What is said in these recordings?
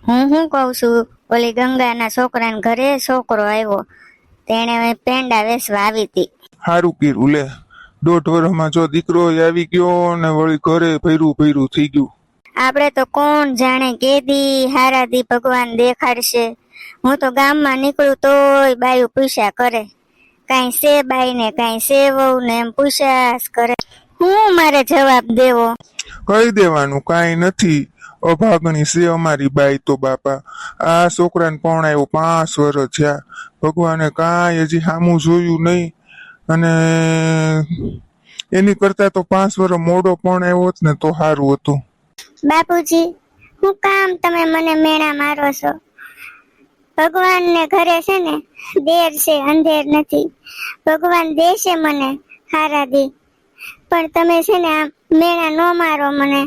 હું કઉ છું, ઓલી ગંગાના છોકરાને ઘરે છોકરો આવ્યો, તેણે પેંડા વેસવા આવી હતી. હારું કર્યું લે, 1.5 વર્ષમાં જો દીકરો આવી ગયો ને વળી ઘરે ભૈરું થઈ ગયું. આપણે તો કોણ જાણે કેદી હારાદી ભગવાન દેખાડશે. હું તો ગામમાં નીકળું તોય બાયું પૂછ્યા કરે, કાંઈ સે બાઈ ને કાંઈ સે વહુ ને એમ પૂછ્યા જ કરે. હું મારે જવાબ દેવો? કહી દેવાનું કાંઈ નથી, અભાગણી છે અમારી બાઈ તો બાપા. આ છોકરાને પરણાવ્યો 5 વર્ષ થયા, ભગવાને કાંઈ હજી સામું જોયું નહીં, અને એની કરતા તો 5 વર્ષ મોડો પરણાવ્યો હોત ને તો સારું હતું. બાપુજી, હું કામ તમે મને મેણા મારો છો? ભગવાન ને ઘરે છે ને દેર છે, અંધેર નથી. ભગવાન દેશે મને હારાદી, પણ તમે છે ને આ મેણા નો મારો મને.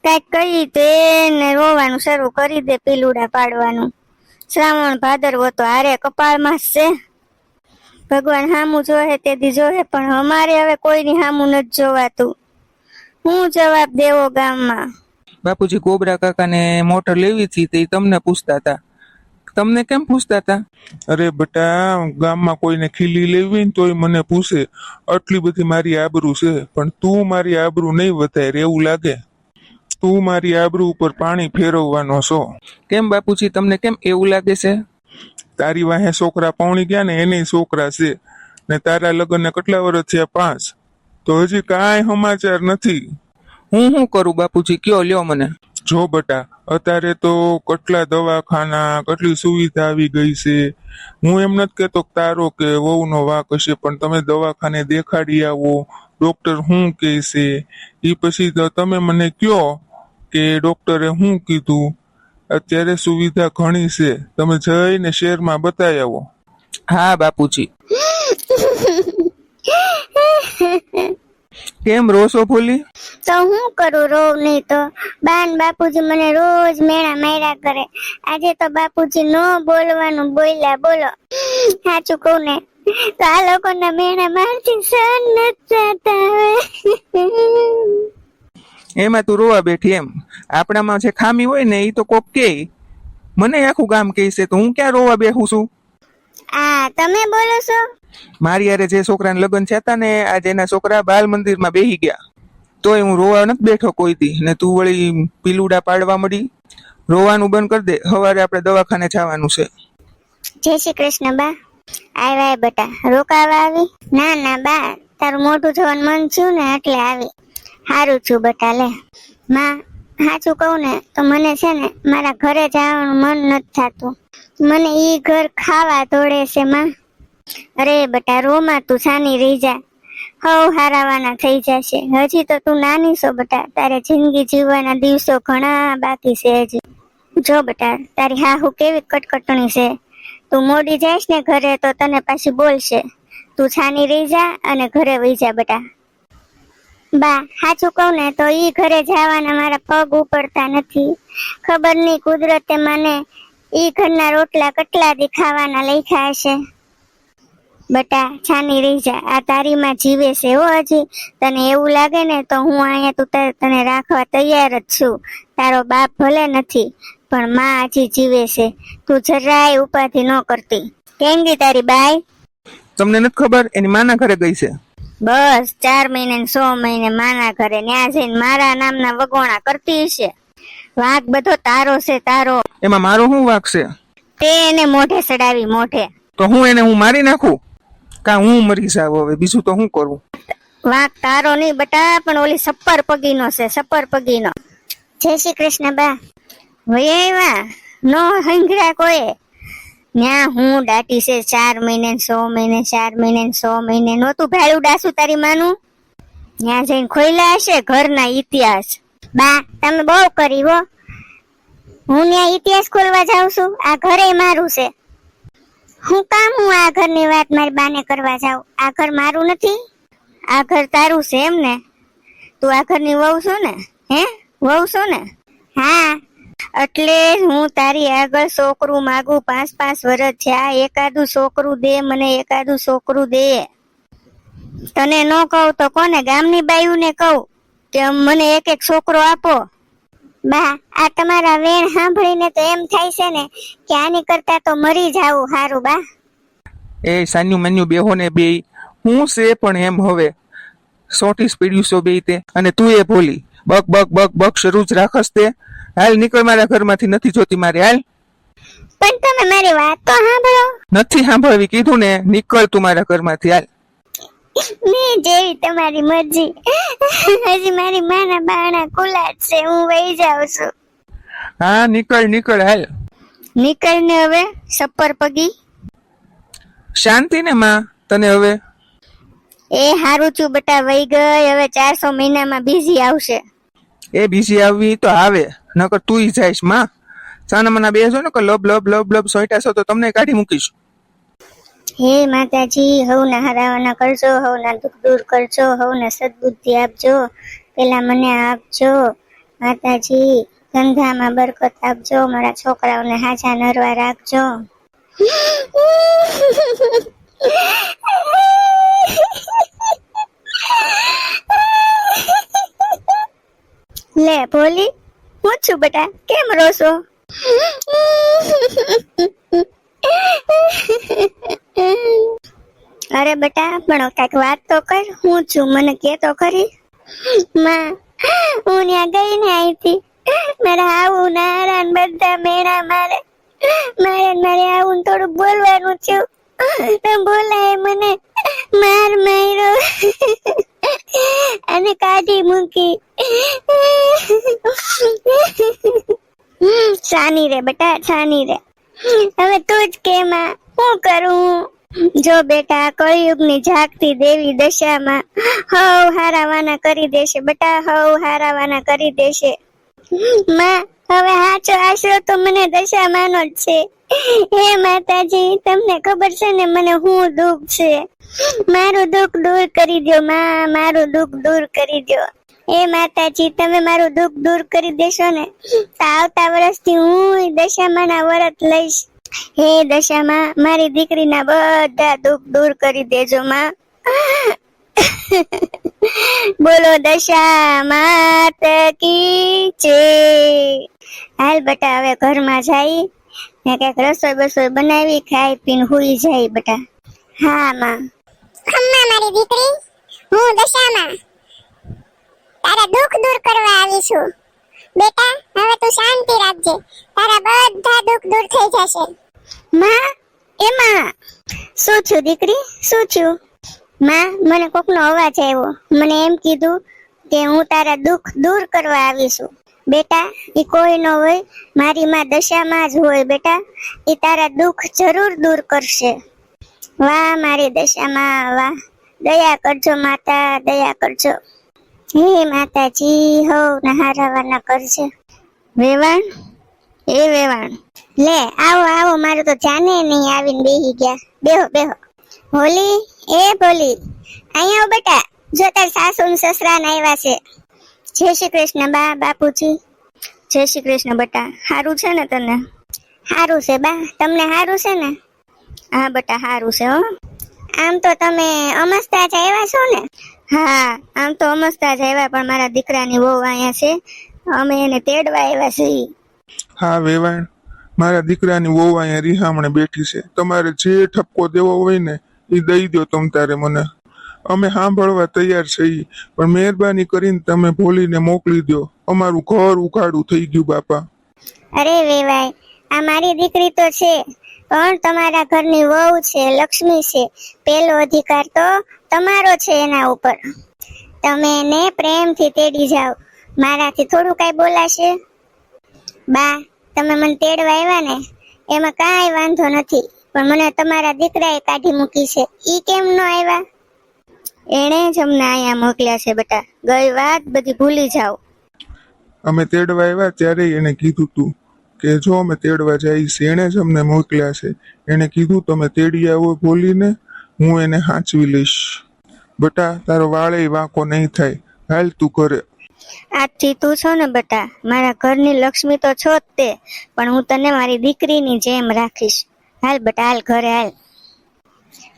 કઈક કહી તે ને રોવાનું શરૂ કરી દે, પીલુડા પાડવાનું. શ્રાવણ ભાદરવો તો હારે કપાળમાં જ છે. ભગવાન હામું જોહે તેથી જોહે, પણ અમારે હવે કોઈની હામું નથી જોવાતું. હું જવાબ દેવો ગામમાં? બાપુજી, કોબરા કાકાને મોટર લેવી હતી તે તમને પૂછતા હતા. તમને કેમ પૂછતા હતા? અરે બટા, ગામમાં કોઈને ખીલી લેવી ને તોય મને પૂછે. આટલી બધી મારી આબરૂ છે, પણ તું મારી આબરૂ નહીં વધારે એવું લાગે. તું મારી આબરૂ ઉપર પાણી ફેરવવાનો છો. કેમ બાપુજી, તમને કેમ એવું લાગે છે? તારી વાહે છોકરા પૌણી ગયા ને એને છોકરા છે, ને તારા લગ્નને કેટલા વર્ષ થયા? 5. તો હજી કાંઈ સમાચાર નથી. હું કરું બાપુજી, કયો લ્યો મને. જો બટા, અત્યારે તો કેટલા દવાખાના, કેટલી સુવિધા આવી ગઈ છે. હું એમ નથી કેતો તારો કે વહુનો વાંક હશે, પણ તમે દવાખાને દેખાડી આવો, ડોક્ટર શું કહે છે એ પછી તો તમે મને કયો કે ડોક્ટરે શું કીધું. અત્યારે સુવિધા ઘણી છે, તમે જઈને શહેરમાં બતાવી આવો. હા બાપુજી. કેમ રોશો ભૂલી? તો હું કરું, રોવ નહીં તો? બાન બાપુજી મને રોજ મેણા માર્યા કરે. આજે તો બાપુજી નો બોલવાનું બોલ્યા, બોલો. સાચું કહું ને તો આ લોકોના મેણા મારથી સહન નથી થતા. એમાં તું રોવા બેઠી એમ? આપણામાં જે ખામી હોય ને એ તો કોક કે, મને આખું ગામ કહે છે, તો હું ક્યાં રોવા બેહું છું? આ તમે બોલો છો? મારી યારે જે છોકરાને લગ્ન થયા ને, આજે એના છોકરા બાલ મંદિરમાં બેહી ગયા, તોય હું રોવા નથી બેઠો કોઈ દી. ને તું વળી પીલુડા પાડવા મળી. રોવાનું બંધ કરી દે, સવારે આપણે દવાખાને જવાનું છે. જય શ્રી કૃષ્ણ બા. આવ્યા બેટા, રોકાવા આવી? ના બા, તારું મોઢું જોવાનું મન થયું ને એટલે આવી. સારું છું બેટા. લે માં, સાચું કહું ને તો મને છે ને મારા ઘરે જવાનું મન નથી થતું. મને ઈ ઘર ખાવા દોડે છે માં. અરે બેટા, રોમાં તું સાની રહી જા, હવ હારાવાના થઈ જશે. હજી તો તું નાની છો બેટા, તારે જિંદગી જીવવાના દિવસો ઘણા બાકી છે હજી. જો બેટા, તારી હાહુ કેવી કટકટણી છે. તું મોડી જઈશ ને ઘરે તો તને પાછી બોલશે. તું છાની રહી જા અને ઘરે વહી જા બેટા. બા, સાચું કહું ને તો ઈ ઘરે જવાના મારા પગ ઉપડતા નથી. ખબર નહીં કુદરતે મને ઈ ઘરના રોટલા કેટલા દી ખાવાના લખ્યા હશે. બટા, છાની રહી જા, આ તારી માં જીવે છે હો હજી. તને એવું લાગે ને તો હું અહીંયા તું તને રાખવા તૈયાર જ છું. તારો બાપ ભલે નથી, પણ માં હજી જીવે છે. તું જરાય ઉપાધિ ન કરતી. કેમ ગઈ તારી બાઈ? તમને નથી ખબર? એની માના ઘરે ગઈ છે. બસ 4 મહિને ને 6 મહિને માના ઘરે, ન્યા જઈને મારા નામના વગોણા કરતી હશે. વાંક બધો તારો છે, તારો. એમાં મારો શું વાંક છે? તે એને મોઢે ચડાવી, મોઢે. તો હું મારી નાખું? કા હું મરી જાવ હવે? બીજું તો શું કરું? વાંક તારો નહીં બટા, પણ ઓલી સપ્પર પગીનો છે, સપ્પર પગીનો. જય શ્રી કૃષ્ણ બા. વૈયા નો હંગડા કોઈ ન્યા હું દાટી છે. 4 મહિને 6 મહિને, 4 મહિને 6 મહિને નહોતું ભેળું ડાસું તારી માનું. ન્યા જઈને ખોઈલા હશે ઘરના ઇતિહાસ. બા, તમે બહુ કરી હો. હું ન્યા ઇતિહાસ ખોલવા જાઉં છું? આ ઘરે મારું છે. હું કામ હું આ ઘરની વાત મારી બાને કરવા જાઉં? આ ઘર મારું નથી, આ ઘર તારું છે એમ ને? તું આ ઘરની વહુ છો ને? હે, વહુ છો ને? હા, એટલે હું તારી આગળ છોકરું માગું. 5 વર્ષ થયા, એકાદું છોકરું દે મને, એકાદું છોકરું દે. તને ન કહું તો કોને? ગામની બાયું ને કહું. કે મને એક એક છોકરો આપો. બા, આ તમારા વેણ સાંભળીને તો એમ થાય છે ને કે આની કરતા તો મરી જાવું હારું બા. એ સાન્યુ માન્યુ બેહો ને બે હું છે પણ એમ હવે સોટી સ્પીડ્યું છો બે તે અને તું એ ભોલી બક બક બક બક શરૂ જ રાખસ તે. હાલ નીકળ મારા ઘરમાંથી, નથી જોતી મારે. હાલ. પણ તમે મારી વાત તો સાંભળો. નથી સાંભળવી કીધું ને, નીકળ તું મારા ઘરમાંથી. હાલ. મેં જેવી તમારી મરજી. હજી મારી માના બાણા ખુલ્લા જ છે, હું વહી જાઉં છું. હા નીકળ નીકળ. હાલ. નીકળ ને હવે સપ્પર પગી. શાંતિ ને માં તને હવે. એ હારું છું બટા, વહી ગઈ. હવે 400 મહિનામાં બીજી આવશે. એ બીજી આવી તો આવે, નકર તુંય જાઈશ માં. સાના મના બેસો ને કે લબ લબ લબ લબ સોઈટા છો તો તમને કાઢી મૂકીશ. હે માતાજી, હવના હરાવાના કરજો, હવના દુઃખ દૂર કરજો, હવને સદબુદ્ધિ આપજો. પેલા મને આપજો માતાજી, ધંધામાં બરકત આપજો, મારા છોકરાઓને હાજા નરવા રાખજો. લે ભોલી, હું છું બેટા, કેમ રોશો? અરે બેટા, પણ કઈક વાત તો કર, હું છું મને કે તો ખરી. માં, હું ત્યાં ગઈ ને અહીંથી, મારા આવું નારા બધા મેળા મારે આવું થોડું બોલવાનું થયું તો બોલાય મને માર માર્યો અને કાઢી મૂકી. છાની રે બેટા, છાની રે. હવે તું જ કે માં, શું કરું? જો બેટા, કળિયુગની જાગતી દેવી દશામાં હવ હારાવાના કરી દેશે બેટા, હવ હારાવાના કરી દેશે. માં, હવે હાચો આશરો તો મને દશામાંનો જ છે. હે માતાજી, તમને ખબર છે ને મને હું દુઃખ છે. મારું દુઃખ દૂર કરી દો માં, મારું દુઃખ દૂર કરી દો. હે માતાજી, તમે મારું દુઃખ દૂર કરી દેશો ને તો આવતા વર્ષથી હું દશામાના વ્રત લઈશ. હે દશામાં, મારી દીકરીના બધા દુઃખ દૂર કરી દેજો માં. બોલો દશા માત કી જય. હાલ બેટા, હવે ઘરમાં જાય ને કઈક રસોઈ બસોઈ બનાવી, ખાઈ પીને હુઈ જાય બેટા. હા માં. અમ્મા મારી દીકરી, હું દશામાં તારા દુઃખ દૂર કરવા આવી છું. બેટા, હવે તું શાંતિ રાખજે, તારા બધા દુઃખ દૂર થઈ જશે. માં, એમાં શું થયું દીકરી, શું થયું? માં, મને કોકનો અવાજ આવ્યો, મને એમ કીધું કે હું તારા દુઃખ દૂર કરવા આવી છું. બેટા, એ કોઈ ન હોય, મારી માં દશામાં જ હોય બેટા, એ તારા દુઃખ જરૂર દૂર કરશે. વાહ મારી દશામાં, વાહ, દયા કરજો માતા, દયા કરજો. હે માતાજી, હવ નહારાવાના કરજે. વેવાણ, એ વેવાણ, લે આવો આવો, મારું તો જાને નહીં, આવીને બેહી ગયા. બેહો બેહો. ભોલી, એ ભોલી, અહીંયા આવ બેટા, જો તાર સાસુ ને સસરા ને આવ્યા છે. જય શ્રી કૃષ્ણ બા, બાપુજી. જય શ્રી કૃષ્ણ બેટા, હારું છે ને તને? હારું છે બા, તમને હારું છે ને? હા બેટા, હારું છે હો. આમ તો તમે અમસ્તા જ આવ્યા છો ને? હા, આમ તો અમસ્તા જ આવ્યા, પણ મારા દીકરાની વહુ અહીંયા છે, અમે એને તેડવા આવ્યા છીએ. હા વેવાણ, મારા દીકરાની વહુ અહીંયા રિહામણે બેઠી છે, તમારે જે ઠપકો દેવો હોય ને એ દઈ દો તમ તારે મને. અમે સાંભળવા તૈયાર છીએ, પણ મહેરબાની કરીને તમે ભોલીને મોકલી દો, અમારું ઘર ઉઘાડું થઈ ગયું બાપા. અરે વેવાય, આ મારી દીકરી તો છે, પણ તમારા ઘરની વહુ છે, લક્ષ્મી છે. પેલો અધિકાર તો તમારો છે એના ઉપર. તમે એને પ્રેમથી તેડી જાઓ, મારાથી થોડું કઈ બોલાશે. બા, તમે મને તેડવા આવ્યા ને એમાં કાંઈ વાંધો નથી, પણ મને તમારા દીકરાએ કાઢી મૂકી છે, ઈ કેમ ન આવ્યા? એણે જ અમને અહીંયા મોકલ્યા છે બેટા, ગઈ વાત બધી ભૂલી જાઓ. અમે તેડવા આવ્યા ત્યારે એને કીધું તું કે જો અમે તેડવા જઈશ, એણે જ અમને મોકલ્યા છે. એને કીધું તમે તેડી આવો ભોલીને, હું એને હાંચવી લઈશ. બેટા, તારો વાળે વાંકો નહીં થાય, હાલ તું ઘરે. આજથી તું છો ને બેટા, મારા ઘરની લક્ષ્મી તો છો જ તે, પણ હું તને મારી દીકરીની જેમ રાખીશ. હાલ બેટા, હાલ ઘરે હાલ.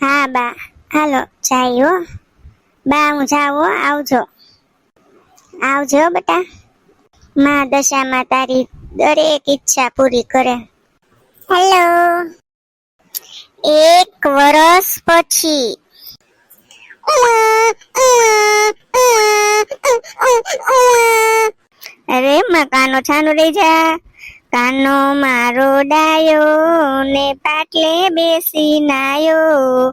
હા બા, હાલો જાય હો. બા, હું જાઉં હો, આવજો. આવજો બેટા. માં દશામાં તારી દરેક ઈચ્છા પૂરી કરે. હેલો. 1 વર્ષ પછી. અરે માં કાનો છાનો રહી જા. કાનો મારો ડાયો ને પાટલે બેસી નાયો.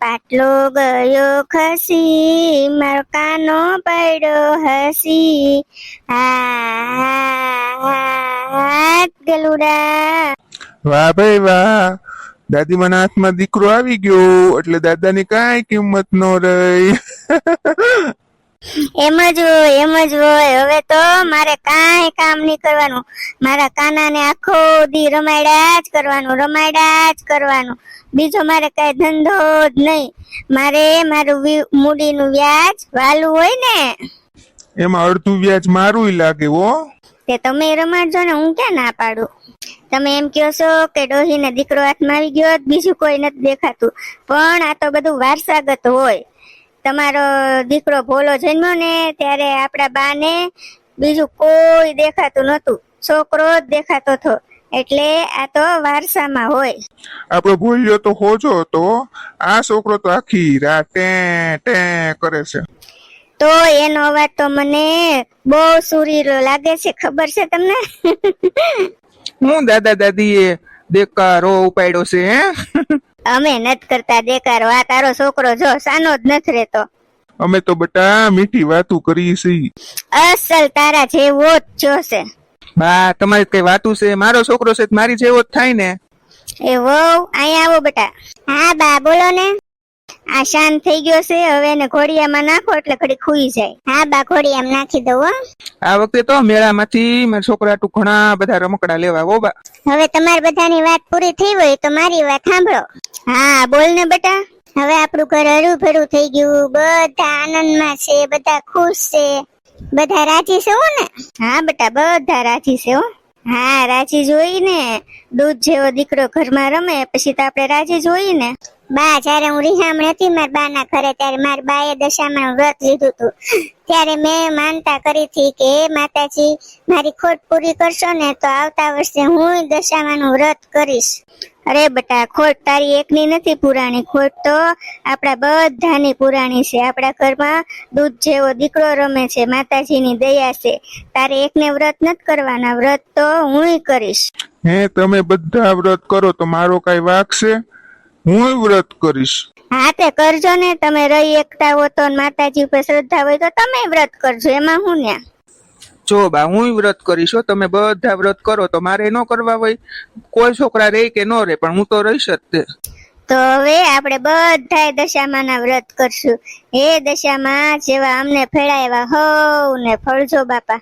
પાટલો ગયો ખસી મારો કાનો પડ્યો હસી. હાથ ગલુડા. વાહ ભાઈ વાહ, દાદીમાના હાથમાં દીકરો આવી ગયો એટલે દાદાની કાંઈ કિંમત ન રહી. એમ જ હોય. હવે તો મારે કાંઈ કામ નહીં કરવાનું. મારા કાનાને આખો દી રમાડ્યા જ કરવાનું. બીજો મારે કઈ ધંધો જ નહીં. મારે મારું મૂડીનું વ્યાજ વાલું હોય ને એમાં અડધું વ્યાજ મારું લાગે હો. તે તમે રમાડજો ને, હું ક્યાં ના પાડું. તમે એમ કહો છો કે ડોહીને દીકરો હાથમાં આવી ગયો, બીજું કોઈ નથી દેખાતું, પણ આ તો બધું વારસાગત હોય. તમારો દીકરો ભોલો જન્મ્યો ને ત્યારે આપણા બાને બીજું કોઈ દેખાતું નતું, છોકરો જ દેખાતો હતો. એટલે આ તો વારસામાં હોય. આપણો ભૂલ્યો તો હોજો હતો, આ છોકરો તો આખી રાત ટે કરે છે. તો એનો અવાજ તો મને બહુ સુરીલો લાગે છે, ખબર છે તમને? હું દાદા દાદીએ દેકારો ઉપાડ્યો છે હે? અમે નથી કરતા દેકારો. આ તારો છોકરો જો સાનો જ નથી રહેતો. અમે તો બટા મીઠી વાતું કરી છીએ. અસલ તારા જેવો જ જોશે. બા તમારી કઈ વાતું છે? મારો છોકરો છે મારી જેવો જ થાય ને. એ વહુ અહીંયા આવો બેટા. હા બા બોલો ને. આ શાંત થઈ ગયો છે, હવે એને ઘોડિયામાં નાખો એટલે ઘડી ખુઈ જાય. હા બા ઘોડિયામાં નાખી દઉં હો. આ વખતે તો મેળામાંથી મારા છોકરા હાટુ ઘણા બધા રમકડા લેવા હો બા. હવે તમારી બધાની વાત પૂરી થઈ હોય તો મારી વાત સાંભળો. હા બોલ ને બેટા. હવે આપણું ઘર હરું ભરું થઈ ગયું, બધા આનંદમાં છે, બધા ખુશ છે, બધા રાજી છે હો ને? હા બેટા બધા રાજી છે હો. હા રાજી જોઈ ને, દૂધ જેવો દીકરો ઘરમાં રમે પછી તો આપણે રાજી જોઈ ને. બા જયારે હું રિહામણ હતી મારા બા ના ઘરે, ત્યારે મારા બાએ દશામાં વ્રત લીધું હતું. ત્યારે મેં માનતા કરી હતી કે માતાજી મારી ખોટ પૂરી કરશો ને તો આવતા વર્ષે હું દશામાનું વ્રત કરીશ. અરે બેટા ખોટ તારી એકની નથી પુરાણી, ખોટ તો આપણા બધાની પુરાણી છે. આપણા ઘરમાં દૂધ જેવો દીકરો રમે છે, માતાજીની દયા છે. તારે એકને વ્રત નથી કરવાના, વ્રત તો હું કરીશ. હે તમે બધા વ્રત કરો તો મારો કઈ વાક છે? હું વ્રત કરીશ. હા તે કરજો ને. તમે રહી એકતા હો તો માતાજી ઉપર શ્રદ્ધા હોય તો તમે વ્રત કરજો, એમાં હું ન્યા. જો બા હું વ્રત કરીશ હો, તમે બધા વ્રત કરો તો મારે ન કરવા હોય. કોઈ છોકરા રે કે ન રે પણ હું તો રહીશ જ તે. તો હવે આપણે બધાય દશામાના વ્રત કરશું. હે દશામાં જેવા અમને ફેળાવ્યા હોવ ને ફળજો બાપા.